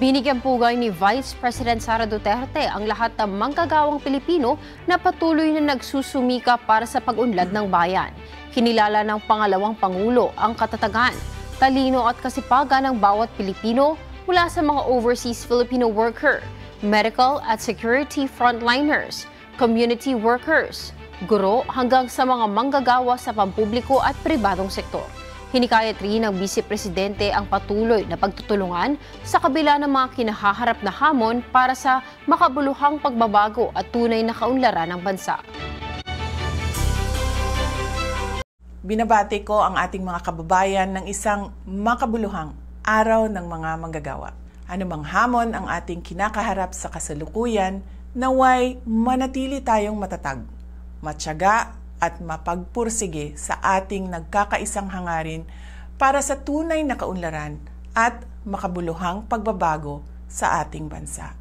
Binigyang pugay ni Vice President Sara Duterte ang lahat ng manggagawang Pilipino na patuloy na nagsusumika para sa pag-unlad ng bayan. Kinilala ng pangalawang Pangulo ang katatagan, talino at kasipagan ng bawat Pilipino mula sa mga overseas Filipino worker, medical at security frontliners, community workers, guro hanggang sa mga manggagawa sa pampubliko at pribadong sektor. Hinikayat rin ng Vice Presidente ang patuloy na pagtutulungan sa kabila ng mga kinahaharap na hamon para sa makabuluhang pagbabago at tunay na kaunlaran ng bansa. Binabati ko ang ating mga kababayan ng isang makabuluhang araw ng mga manggagawa. Anumang hamon ang ating kinakaharap sa kasalukuyan, naway manatili tayong matatag, matyaga at mapagpursige sa ating nagkakaisang hangarin para sa tunay na kaunlaran at makabuluhang pagbabago sa ating bansa.